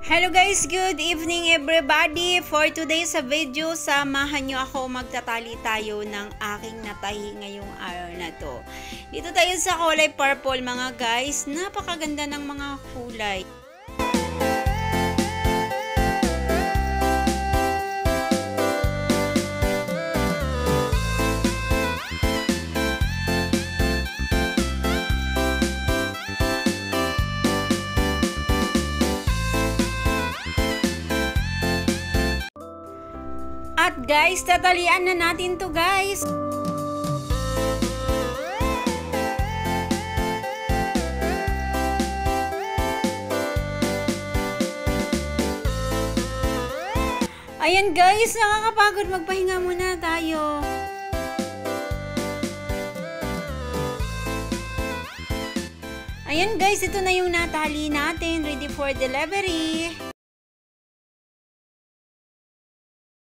Hello guys, good evening everybody. For today's video, samahan nyo ako magtatali tayo ng aking natahi ngayong araw na to. Dito tayo sa kulay purple mga guys. Napakaganda ng mga kulay. At guys, tatalian na natin to guys. Ayan guys, nakakapagod, magpahinga muna tayo. Ayan guys, ito na yung natali natin, ready for delivery.